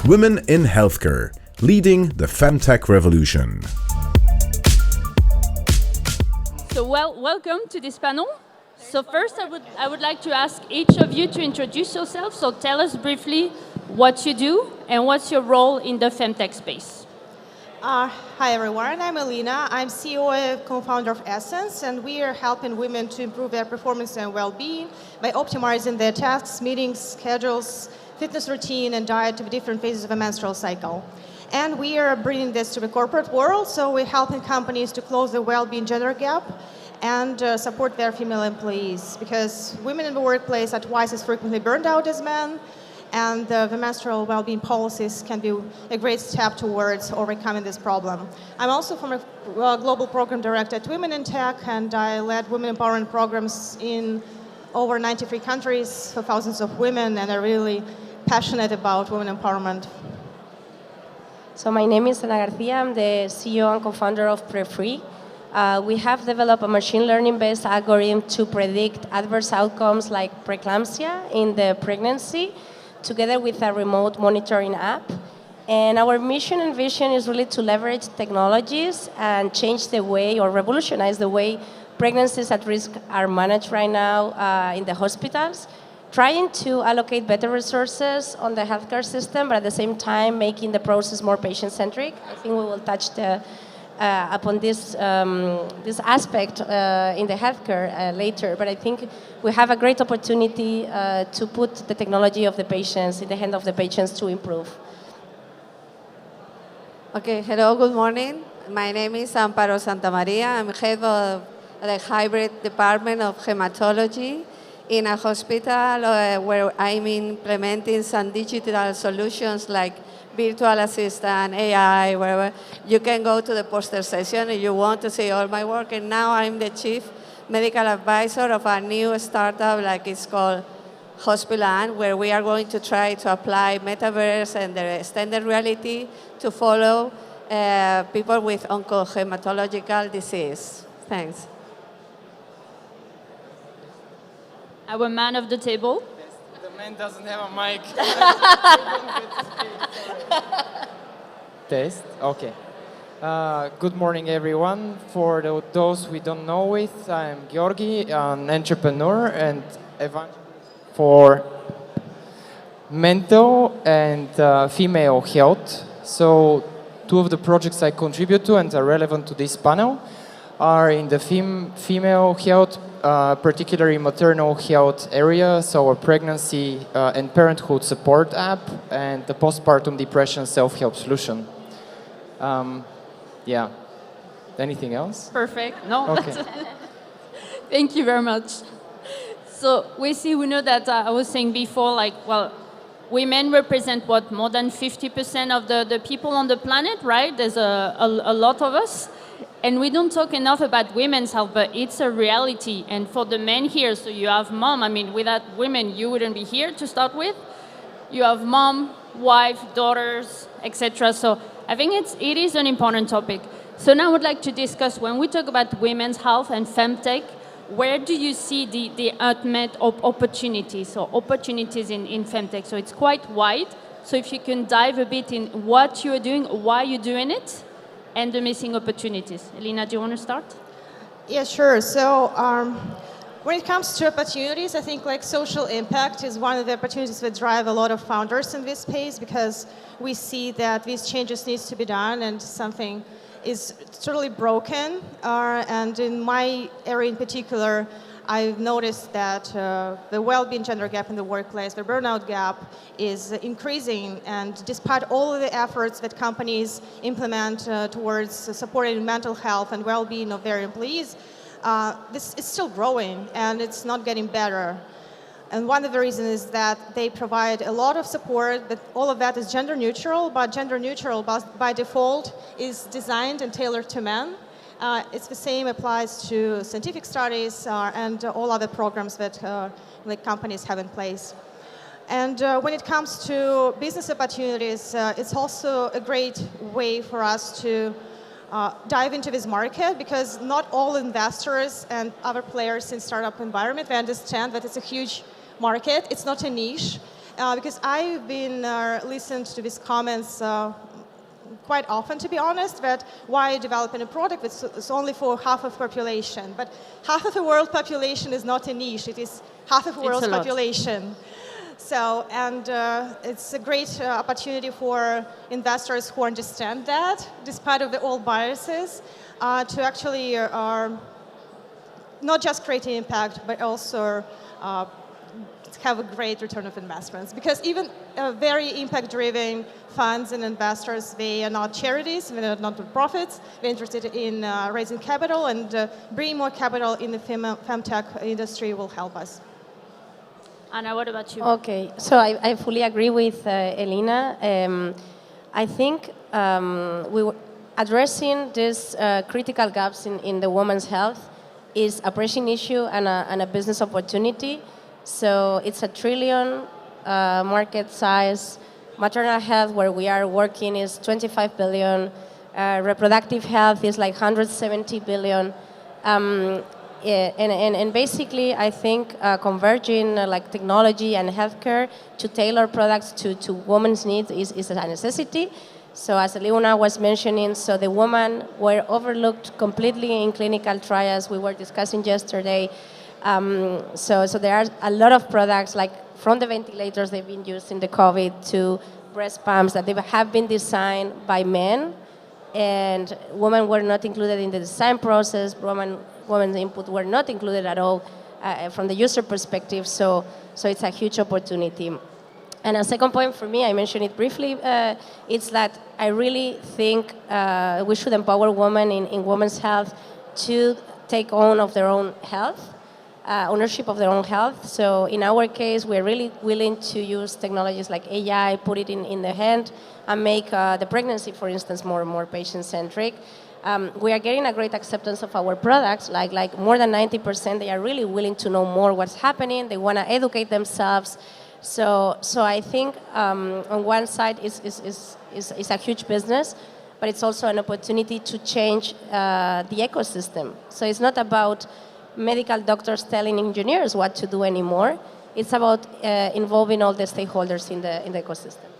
Women in Healthcare, Leading the FemTech Revolution. So welcome to this panel. So first I would like to ask each of you to introduce yourself. So tell us briefly what you do and what's your role in the FemTech space. Hi everyone, I'm Elina. I'm CEO and co-founder of Essence, and we are helping women to improve their performance and well-being by optimizing their tasks, meetings, schedules, fitness routine, and diet to the different phases of a menstrual cycle. And we are bringing this to the corporate world, so we're helping companies to close the well-being gender gap and support their female employees, because women in the workplace are twice as frequently burned out as men, and the menstrual well-being policies can be a great step towards overcoming this problem. I'm also from a global program director at Women in Tech, and I led women empowerment programs in over 93 countries for thousands of women, and I'm really passionate about women empowerment. So my name is Ana Garcia. I'm the CEO and co-founder of Prefree. We have developed a machine learning-based algorithm to predict adverse outcomes like preeclampsia in the pregnancy, together with a remote monitoring app. And our mission and vision is really to leverage technologies and change the way, or revolutionize the way, pregnancies at risk are managed right now in the hospitals, trying to allocate better resources on the healthcare system, but at the same time making the process more patient-centric. I think we will touch upon this aspect in the healthcare later, but I think we have a great opportunity to put the technology of the patients in the hand of the patients to improve. Okay, hello, good morning. My name is Amparo Santamaria. I'm head of the Hybrid Department of Hematology in a hospital where I'm implementing some digital solutions like virtual assistant, AI, wherever. You can go to the poster session if you want to see all my work. And now I'm the chief medical advisor of a new startup, like it's called Hospital, where we are going to try to apply metaverse and the extended reality to follow people with oncohematological disease. Thanks. Our man of the table. The man doesn't have a mic. Test. Okay. Good morning, everyone. For those who don't know it, I'm Georgi, an entrepreneur and evangelist for mental and female health. So, two of the projects I contribute to and are relevant to this panel are in the female health, particularly maternal health area, so our pregnancy and parenthood support app, and the postpartum depression self-help solution. Yeah. Anything else? Perfect. No. Okay. Thank you very much. So we know that I was saying before, women represent more than 50% of the people on the planet, right? There's a lot of us. And we don't talk enough about women's health, but it's a reality. And for the men here, so you have mom. I mean, without women, you wouldn't be here to start with. You have mom, wife, daughters, etc. So I think it is an important topic. So now I would like to discuss, when we talk about women's health and FemTech, where do you see the unmet opportunities, or opportunities in FemTech? So it's quite wide. So if you can dive a bit in what you're doing, why you're doing it, and the missing opportunities. Elina, do you want to start? Yeah, sure. So when it comes to opportunities, I think social impact is one of the opportunities that drive a lot of founders in this space, because we see that these changes need to be done and something is totally broken. And in my area in particular, I've noticed that the well-being gender gap in the workplace, the burnout gap, is increasing. And despite all of the efforts that companies implement towards supporting mental health and well-being of their employees, this is still growing and it's not getting better. And one of the reasons is that they provide a lot of support, that all of that is gender neutral, but gender neutral by default is designed and tailored to men. It's the same applies to scientific studies and all other programs that companies have in place. And when it comes to business opportunities, it's also a great way for us to dive into this market, because not all investors and other players in startup environment, they understand that it's a huge market. It's not a niche. because I've been listened to these comments quite often, to be honest, that why developing a product that's only for half of population. But half of the world population is not a niche, it is half of the world's population. So, and it's a great opportunity for investors who understand that, despite of the old biases, to actually not just create an impact, but also have a great return of investments. Because even very impact-driven funds and investors, they are not charities, they are not profits. They're interested in raising capital, and bringing more capital in the FemTech industry will help us. Anna, what about you? Okay, so I fully agree with Elina. I think addressing these critical gaps in the woman's health is a pressing issue and a business opportunity. So it's a $1 trillion market size. Maternal health, where we are working, is 25 billion. Reproductive health is like 170 billion. And basically, I think converging like technology and healthcare to tailor products to women's needs is a necessity. So as Elina was mentioning, so the women were overlooked completely in clinical trials. We were discussing yesterday. So there are a lot of products, like from the ventilators they've been used in the COVID to breast pumps, that they have been designed by men, and women were not included in the design process. Women's input were not included at all from the user perspective. So it's a huge opportunity. And a second point for me, I mentioned it briefly, it's that I really think we should empower women in women's health to take on of their own health. Ownership of their own health. So in our case, we're really willing to use technologies like AI, put it in the hand, and make the pregnancy, for instance, more and more patient-centric. We are getting a great acceptance of our products, like more than 90%. They are really willing to know more what's happening. They want to educate themselves. So I think on one side is a huge business, but it's also an opportunity to change the ecosystem. So it's not about medical doctors telling engineers what to do anymore. It's about involving all the stakeholders in the ecosystem.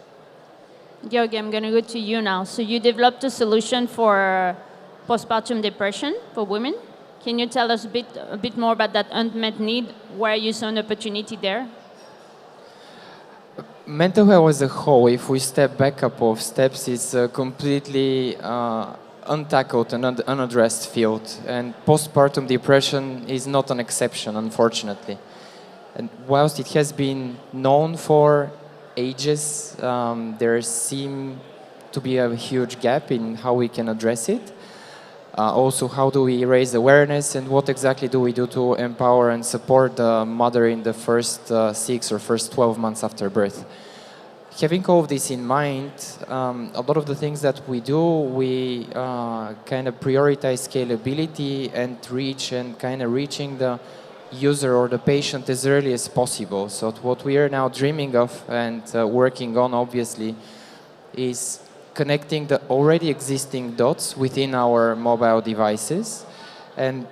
Georgi, I'm going to go to you now. So you developed a solution for postpartum depression for women. Can you tell us a bit more about that unmet need, where you saw an opportunity there? Mental health as a whole, if we step back a couple of steps, is completely untackled and unaddressed field, and postpartum depression is not an exception, unfortunately. And whilst it has been known for ages, there seems to be a huge gap in how we can address it. Also, how do we raise awareness, and what exactly do we do to empower and support the mother in the first 6 or first 12 months after birth? Having all of this in mind, a lot of the things that we do, we kind of prioritize scalability and reach, and kind of reaching the user or the patient as early as possible. So what we are now dreaming of and working on, obviously, is connecting the already existing dots within our mobile devices and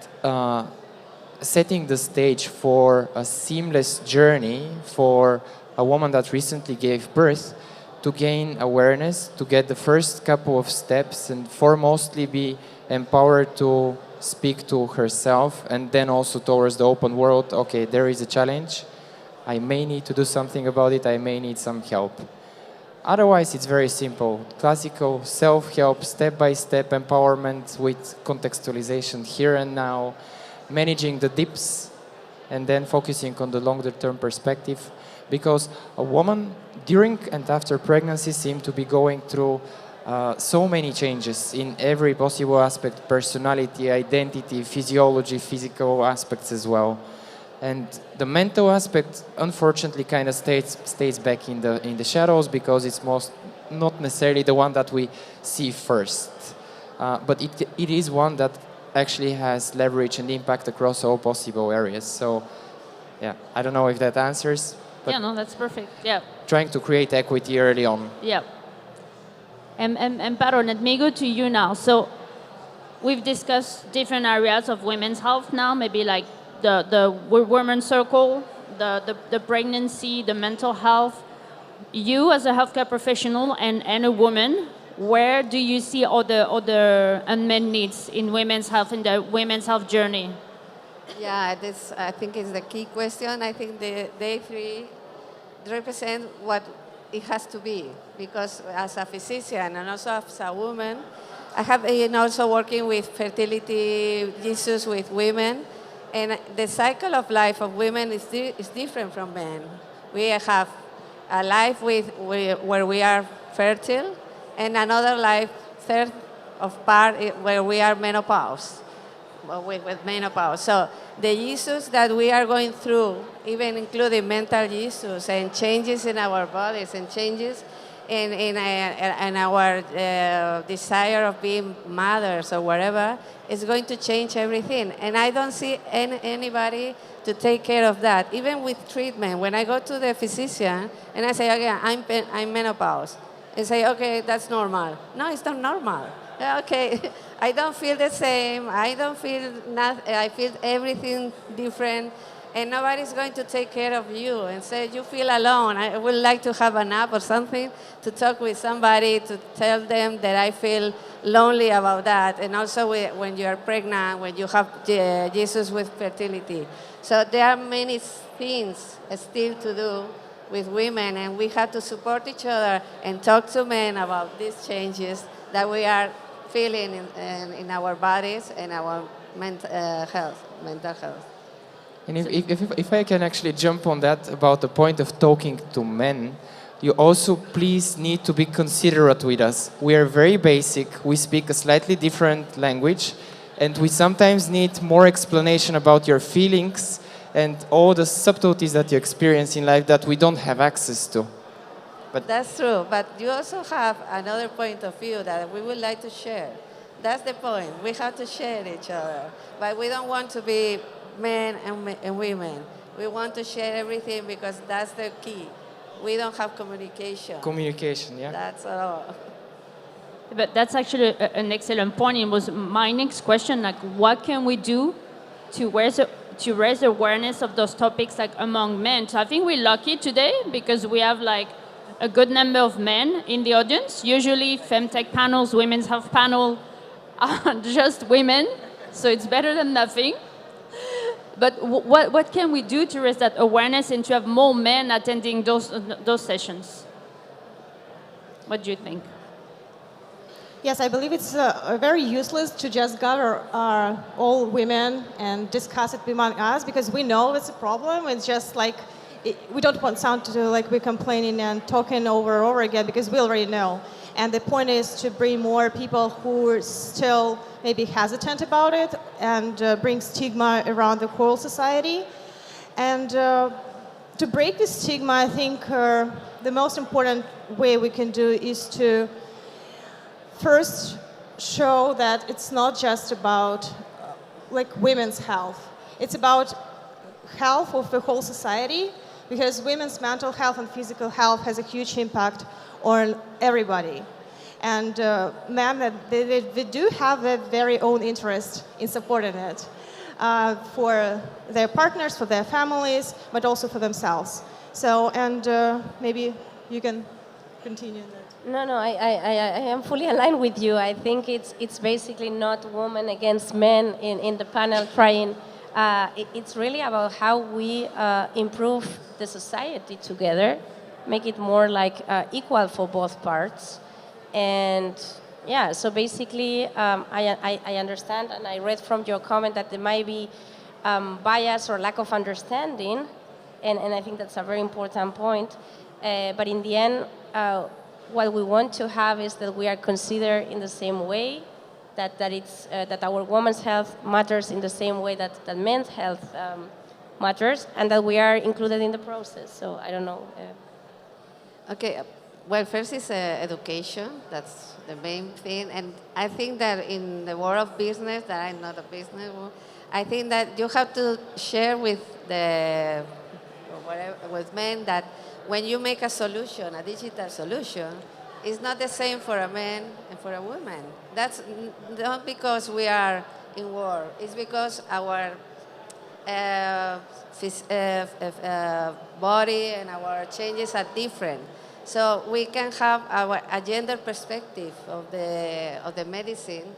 setting the stage for a seamless journey for a woman that recently gave birth to gain awareness, to get the first couple of steps, and foremostly be empowered to speak to herself, and then also towards the open world. Okay, there is a challenge. I may need to do something about it. I may need some help. Otherwise, it's very simple. Classical self-help, step-by-step empowerment with contextualization here and now, managing the dips, and then focusing on the longer-term perspective. Because a woman during and after pregnancy seems to be going through so many changes in every possible aspect: personality, identity, physiology, physical aspects as well. And the mental aspect, unfortunately, kind of stays back in the shadows, because it's not necessarily the one that we see first. But it is one that actually has leverage and impact across all possible areas. So, yeah, I don't know if that answers. Yeah, no, that's perfect. Yeah. Trying to create equity early on. Yeah. Amparo, let me go to you now. So we've discussed different areas of women's health now, maybe like the women's circle, the pregnancy, the mental health. you as a healthcare professional and a woman, where do you see other unmet needs in women's health, in the women's health journey? Yeah, this I think is the key question. I think the day three represent what it has to be, because as a physician and also as a woman, I have been also working with fertility issues with women, and the cycle of life of women is different from men. We have a life where we are fertile, and another life, third of part, where we are menopause. With menopause. So the issues that we are going through, even including mental issues and changes in our bodies and changes in our desire of being mothers or whatever, is going to change everything. And I don't see anybody to take care of that. Even with treatment, when I go to the physician and I say, okay, I'm menopause, and say, okay, that's normal. No, it's not normal. Okay, I don't feel the same. I don't feel I feel everything different, and nobody's going to take care of you and say you feel alone. I would like to have an app or something to talk with somebody to tell them that I feel lonely about that. And also when you are pregnant, when you have Jesus with fertility. So there are many things still to do with women, and we have to support each other and talk to men about these changes that we are feeling in our bodies and our mental health. And if I can actually jump on that about the point of talking to men, you also please need to be considerate with us. We are very basic. We speak a slightly different language, and we sometimes need more explanation about your feelings and all the subtleties that you experience in life that we don't have access to. But that's true. But you also have another point of view that we would like to share. That's the point. We have to share each other. But we don't want to be men and women. We want to share everything because that's the key. We don't have communication. Communication, yeah. That's all. But that's actually an excellent point. It was my next question, like what can we do to raise awareness of those topics like among men? So I think we're lucky today because we have like a good number of men in the audience. Usually FemTech panels, women's health panel, are just women, so it's better than nothing. But what can we do to raise that awareness and to have more men attending those sessions? What do you think? Yes, I believe it's very useless to just gather all women and discuss it among us because we know it's a problem. It's just like we don't want sound to like we're complaining and talking over and over again because we already know. And the point is to bring more people who are still maybe hesitant about it and bring stigma around the whole society. And to break the stigma, I think the most important way we can do is to first show that it's not just about like women's health. It's about health of the whole society because women's mental health and physical health has a huge impact on everybody. And men, they do have their very own interest in supporting it for their partners, for their families, but also for themselves. So, and maybe you can continue that. No, I am fully aligned with you. I think it's basically not women against men in the panel trying. It's really about how we improve the society together, make it more like equal for both parts. And yeah, so basically I understand and I read from your comment that there might be bias or lack of understanding, and I think that's a very important point. But in the end, what we want to have is that we are considered in the same way, that our women's health matters in the same way that men's health matters, and that we are included in the process. So I don't know. Okay. Well, first is education. That's the main thing. And I think that in the world of business, that I'm not a business, I think that you have to share with with men that when you make a solution, a digital solution, it's not the same for a man and for a woman. That's not because we are in war. It's because our body and our changes are different. So we can have a gender perspective of the medicine,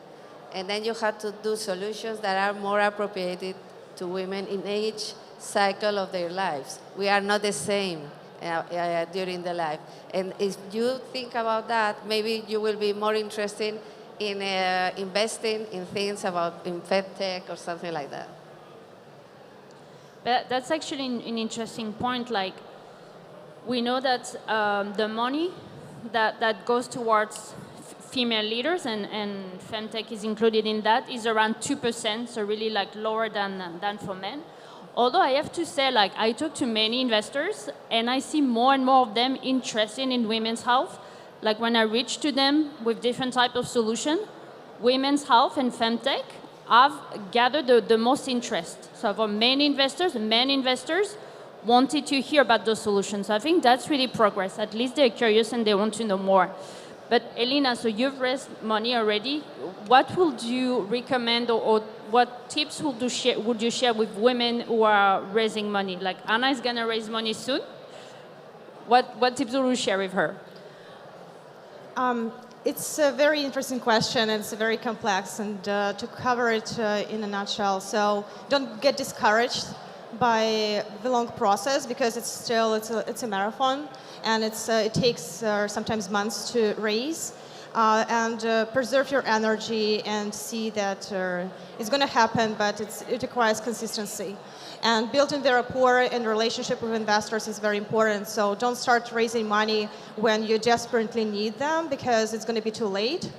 and then you have to do solutions that are more appropriated to women in each cycle of their lives. We are not the same during the life. And if you think about that, maybe you will be more interested in investing in things in FemTech or something like that. But that's actually an interesting point. Like, we know that the money that goes towards female leaders, and FemTech is included in that, is around 2%, so really like lower than for men. Although I have to say, like, I talk to many investors, and I see more and more of them interested in women's health. Like, when I reach to them with different type of solution, women's health and FemTech have gathered the most interest. So for many investors, men investors wanted to hear about those solutions. I think that's really progress. At least they're curious and they want to know more. But Elina, so you've raised money already. What would you recommend, or what tips would you share with women who are raising money? Like, Anna is going to raise money soon. What tips would you share with her? It's a very interesting question, and it's very complex, and to cover it in a nutshell. So don't get discouraged by the long process, because it's a marathon, and it takes sometimes months to raise, and preserve your energy and see that it's going to happen, but it requires consistency. And building the rapport and relationship with investors is very important. So don't start raising money when you desperately need them, because it's going to be too late.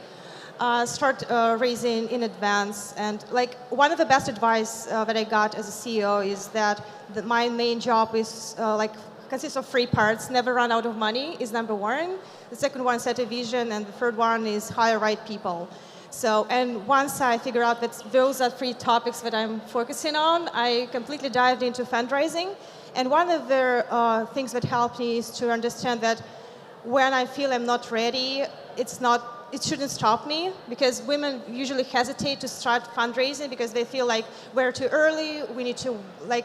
Start raising in advance. And like, one of the best advice that I got as a CEO is that my main job is consists of 3 parts. Never run out of money is number 1. The second one, set a vision, and the third one is hire right people. So, and once I figure out that those are 3 topics that I'm focusing on, I completely dived into fundraising. And one of the things that helped me is to understand that when I feel I'm not ready, it shouldn't stop me, because women usually hesitate to start fundraising because they feel like we're too early, we need to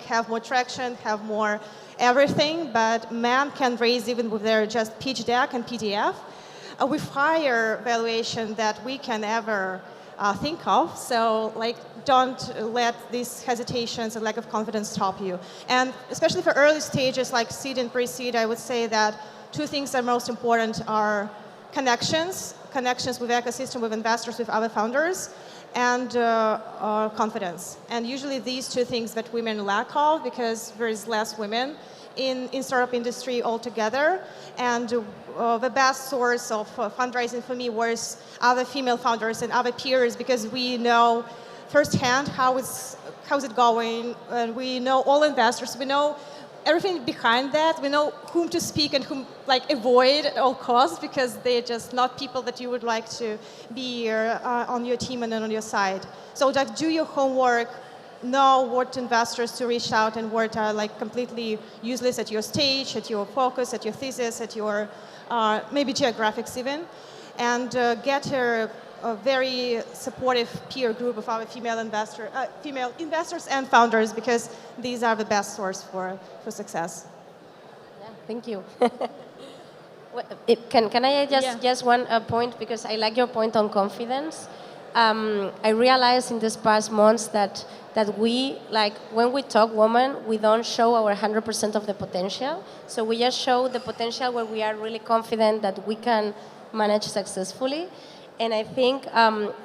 have more traction, have more everything, but men can raise even with their just pitch deck and PDF with higher valuation that we can ever think of. So don't let these hesitations and lack of confidence stop you. And especially for early stages like seed and pre-seed, I would say that 2 things that are most important are connections with ecosystem, with investors, with other founders, and confidence. And usually these 2 things that women lack of, because there is less women in startup industry altogether. And the best source of fundraising for me was other female founders and other peers, because we know firsthand how is it going, and we know all investors, we know everything behind that, we know whom to speak and whom avoid at all costs, because they're just not people that you would like to be on your team and on your side. So do your homework, know what investors to reach out and what are completely useless at your stage, at your focus, at your thesis, at your maybe geographics even, and get a very supportive peer group of our female investors and founders, because these are the best source for success. Yeah, thank you. Can I just one point, because I like your point on confidence. I realized in these past months that we, when we talk women, we don't show our 100% of the potential. So we just show the potential where we are really confident that we can manage successfully. And I think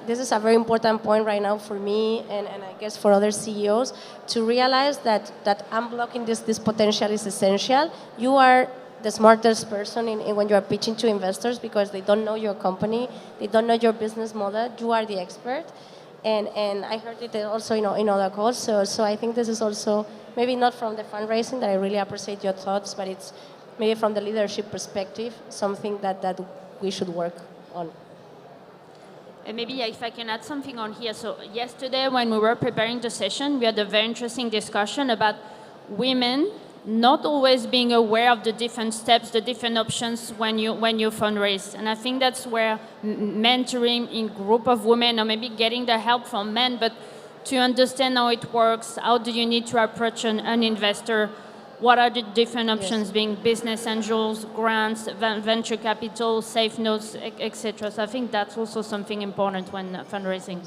this is a very important point right now for me, and I guess for other CEOs, to realize that unblocking this potential is essential. You are the smartest person when you are pitching to investors, because they don't know your company, they don't know your business model. You are the expert, and I heard it also in other calls. So I think this is also maybe not from the fundraising that I really appreciate your thoughts, but it's maybe from the leadership perspective, something that we should work on. And maybe if I can add something on here. So yesterday when we were preparing the session, we had a very interesting discussion about women not always being aware of the different steps, the different options when you fundraise. And I think that's where mentoring in group of women, or maybe getting the help from men, but to understand how it works, how do you need to approach an investor, what are the different options, being business angels, grants, venture capital, safe notes, etc. So I think that's also something important when fundraising.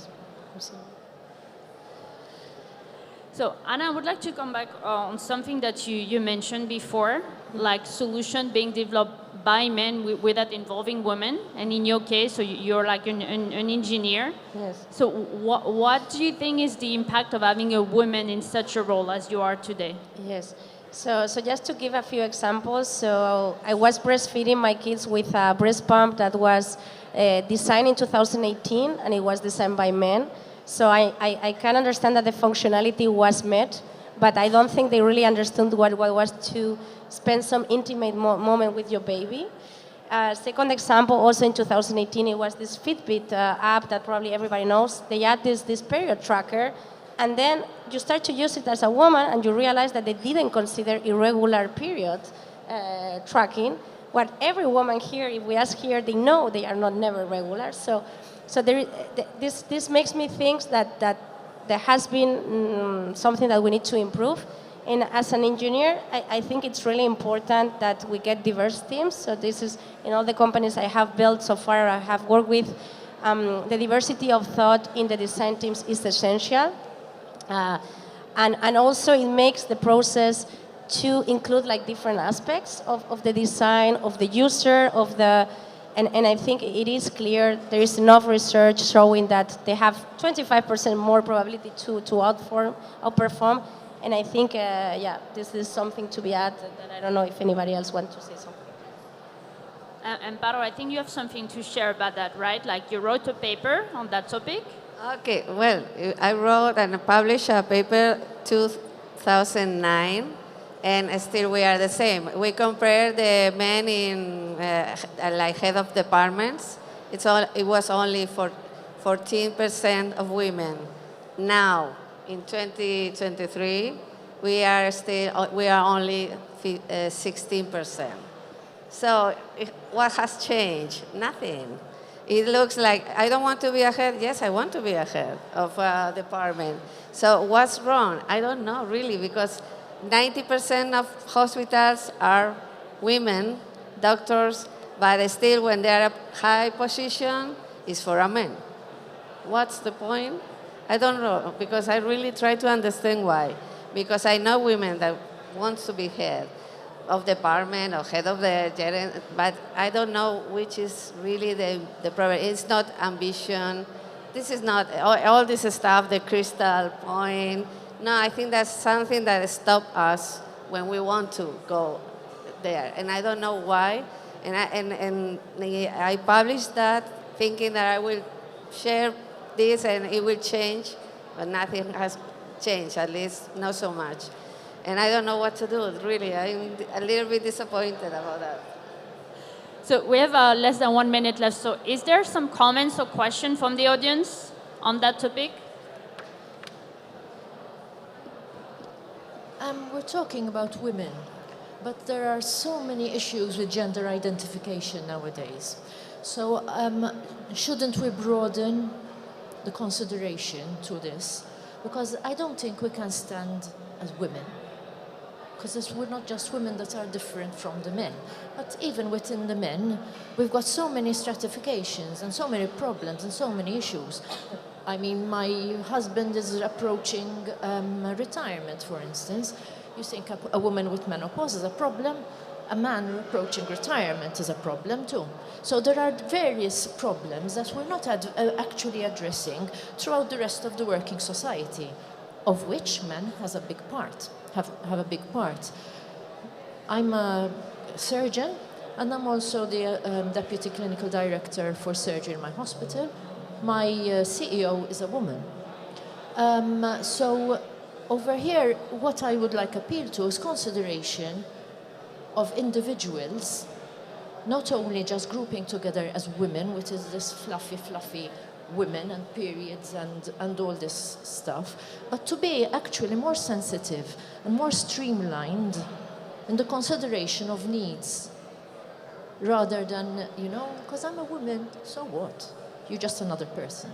So, Anna, I would like to come back on something that you mentioned before, like solution being developed by men without involving women. And in your case, so you're like an engineer. Yes. So what do you think is the impact of having a woman in such a role as you are today? Yes. So just to give a few examples, so I was breastfeeding my kids with a breast pump that was designed in 2018, and it was designed by men. So I can understand that the functionality was met, but I don't think they really understood what was to spend some intimate moment with your baby. Second example, also in 2018, it was this Fitbit app that probably everybody knows. They had this period tracker, and then you start to use it as a woman, and you realize that they didn't consider irregular period tracking. What every woman here, if we ask here, they know they are not never regular. So this makes me think that there has been something that we need to improve. And as an engineer, I think it's really important that we get diverse teams. So this is, in all the companies I have built so far, I have worked with, the diversity of thought in the design teams is essential. And also it makes the process to include like different aspects of the design, of the user, of the, and I think it is clear there is enough research showing that they have 25% more probability to outperform. And I think, this is something to be added, and I don't know if anybody else wants to say something. Amparo, I think you have something to share about that, right? Like you wrote a paper on that topic? Okay, well, I wrote and published a paper 2009, and still we are the same. We compare the men in like head of departments. It was only for 14% of women. Now, in 2023, we are only 16%. So what has changed? Nothing. It looks like I don't want to be ahead. Yes, I want to be ahead of a department. So what's wrong? I don't know really, because 90% of hospitals are women, doctors, but still when they're a high position, it's for a man. What's the point? I don't know, because I really try to understand why. Because I know women that want to be head of department or head of the gerent, but I don't know which is really the problem. It's not ambition. This is not all this stuff, the crystal point. No, I think that's something that stops us when we want to go there, and I don't know why. And I published that thinking that I will share this and it will change, but nothing has changed, at least not so much. And I don't know what to do, really. I'm a little bit disappointed about that. So we have less than 1 minute left. So is there some comments or questions from the audience on that topic? We're talking about women, but there are so many issues with gender identification nowadays. So shouldn't we broaden the consideration to this? Because I don't think we can stand as women, because we're not just women that are different from the men, but even within the men, we've got so many stratifications and so many problems and so many issues. I mean, my husband is approaching retirement, for instance. You think a woman with menopause is a problem, a man approaching retirement is a problem too. So there are various problems that we're not actually addressing throughout the rest of the working society, of which men has a big part, have a big part. I'm a surgeon, and I'm also the deputy clinical director for surgery in my hospital. My CEO is a woman. So over here, what I would like appeal to is consideration of individuals, not only just grouping together as women, which is this fluffy women and periods and all this stuff, but to be actually more sensitive and more streamlined in the consideration of needs, rather than, because I'm a woman, so what? You're just another person.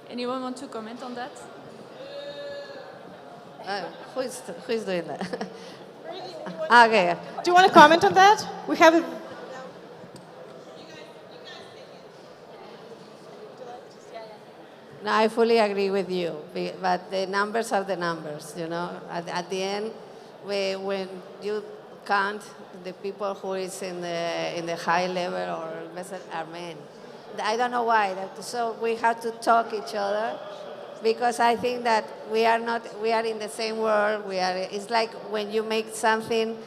Anyone want to comment on that? Who is doing that? Okay. Do you want to comment on that? We have a... No, I fully agree with you, but the numbers are the numbers, you know. At the end, when you count the people who is in the high level or vessel are men. I don't know why. So we have to talk each other, because I think that we are in the same world. It's like when you make something,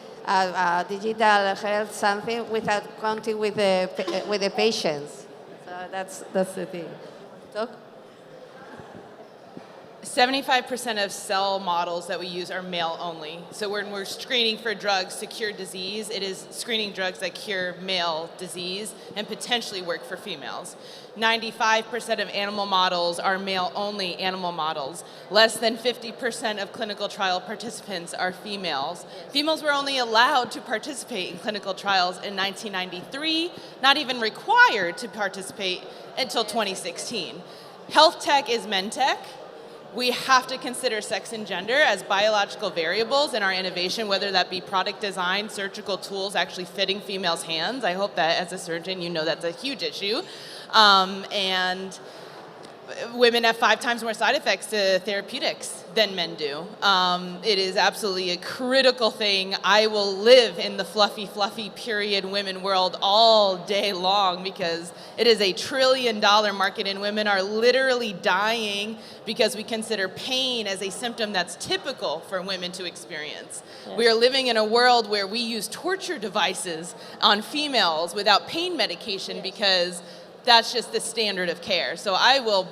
digital health something, without counting with the patients. So that's the thing. Talk. 75% of cell models that we use are male only. So when we're screening for drugs to cure disease, it is screening drugs that cure male disease and potentially work for females. 95% of animal models are male only animal models. Less than 50% of clinical trial participants are females. Females were only allowed to participate in clinical trials in 1993, not even required to participate until 2016. Health tech is men tech. We have to consider sex and gender as biological variables in our innovation, whether that be product design, surgical tools actually fitting females' hands. I hope that as a surgeon you know that's a huge issue. And women have 5 times more side effects to therapeutics than men do. It is absolutely a critical thing. I will live in the fluffy, period women world all day long, because it is $1 trillion market and women are literally dying because we consider pain as a symptom that's typical for women to experience. Yes. We are living in a world where we use torture devices on females without pain medication, because that's just the standard of care. So I will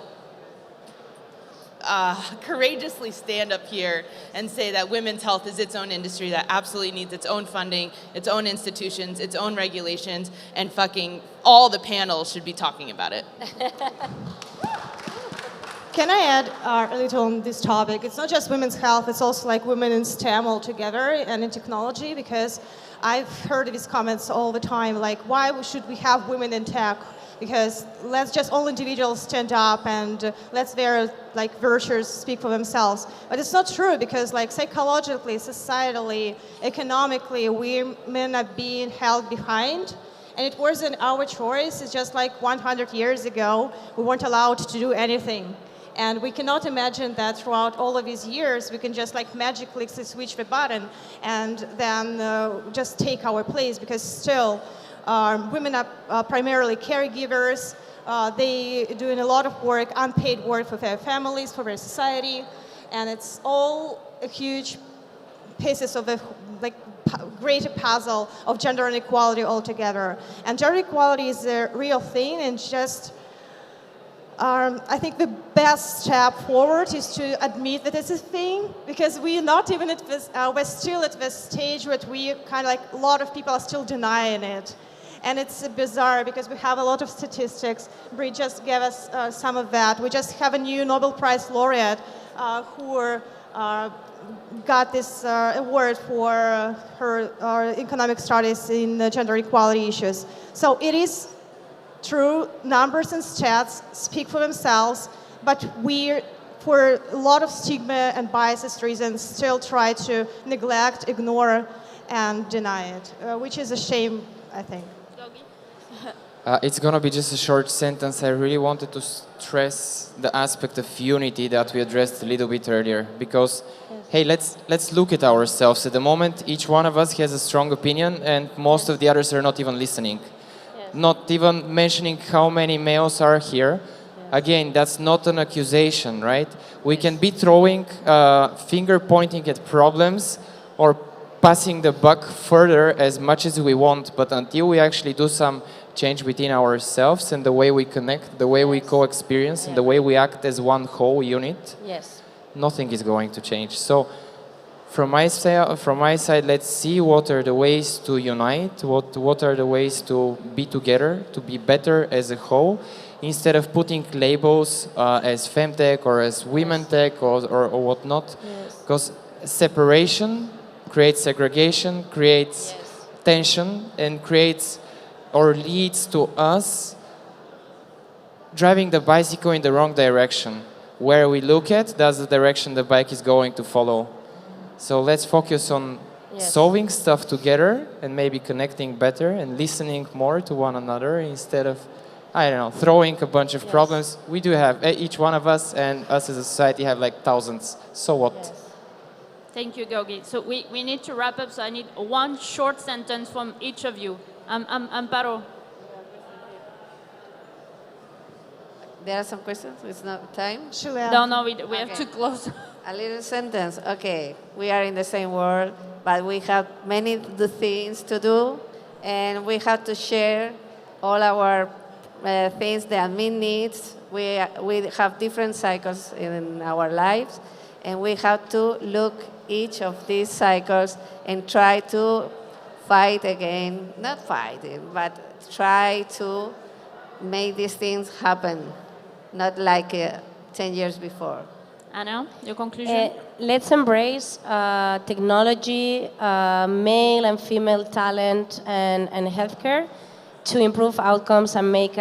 courageously stand up here and say that women's health is its own industry that absolutely needs its own funding, its own institutions, its own regulations, and fucking all the panels should be talking about it. Can I add a little on this topic? It's not just women's health, it's also like women in STEM altogether and in technology, because I've heard these comments all the time, like, why should we have women in tech? Because let's just all individuals stand up and let's their like virtues speak for themselves. But it's not true, because like psychologically, societally, economically, women are being held behind. And it wasn't our choice. It's just like 100 years ago, we weren't allowed to do anything. And we cannot imagine that throughout all of these years, we can just like magically switch the button and then just take our place, because still, women are primarily caregivers. They doing a lot of work, unpaid work for their families, for their society, and it's all a huge pieces of the like greater puzzle of gender inequality altogether. And gender equality is a real thing, and just I think the best step forward is to admit that it's a thing, because we're not even at this, we're still at this stage where we kind of like a lot of people are still denying it. And it's bizarre, because we have a lot of statistics. Brie just gave us some of that. We just have a new Nobel Prize laureate who got this award for her economic studies in gender equality issues. So it is true, numbers and stats speak for themselves, but we, for a lot of stigma and biases reasons, still try to neglect, ignore, and deny it, which is a shame, I think. It's going to be just a short sentence. I really wanted to stress the aspect of unity that we addressed a little bit earlier, because, hey, let's look at ourselves. At the moment, each one of us has a strong opinion, and most of the others are not even listening. Not even mentioning how many males are here. Again, that's not an accusation, right? We can be throwing, finger pointing at problems or passing the buck further as much as we want, but until we actually do some change within ourselves and the way we connect, the way we co-experience, and the way we act as one whole unit, nothing is going to change. So from my side, let's see what are the ways to unite, what are the ways to be together, to be better as a whole, instead of putting labels as FemTech or as women tech or whatnot. Because separation creates segregation, creates tension, and creates or leads to us driving the bicycle in the wrong direction. Where we look at, that's the direction the bike is going to follow. So let's focus on solving stuff together and maybe connecting better and listening more to one another instead of, I don't know, throwing a bunch of problems. We do have, each one of us and us as a society have like thousands. So what? Yes. Thank you, Georgi. So we need to wrap up, so I need one short sentence from each of you. Amparo. There are some questions. It's not time. No, we have to close. A little sentence. Okay, we are in the same world, but we have many things to do, and we have to share all our things that admin needs. We have different cycles in our lives, and we have to look each of these cycles and try to fight again, not fighting, but try to make these things happen, not like 10 years before. Anna, your conclusion? Let's embrace technology, male and female talent, and healthcare to improve outcomes and make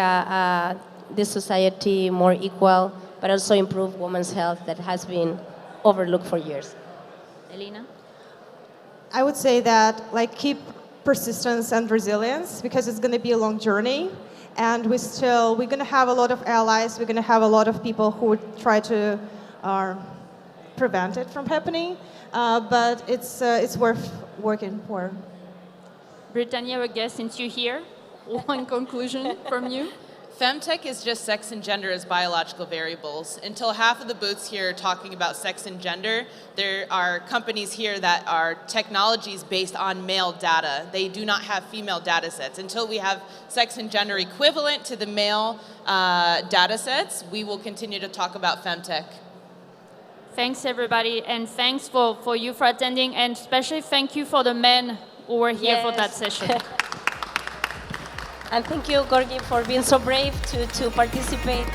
this society more equal, but also improve women's health that has been overlooked for years. Elina? I would say that keep persistence and resilience, because it's going to be a long journey, and we're going to have a lot of allies. We're going to have a lot of people who would try to prevent it from happening, but it's worth working for. Britannia, I guess, since you're here, one conclusion from you? FemTech is just sex and gender as biological variables. Until half of the booths here are talking about sex and gender, there are companies here that are technologies based on male data. They do not have female data sets. Until we have sex and gender equivalent to the male data sets, we will continue to talk about FemTech. Thanks, everybody, and thanks for you for attending, and especially thank you for the men who were here for that session. And thank you, Georgi, for being so brave to participate.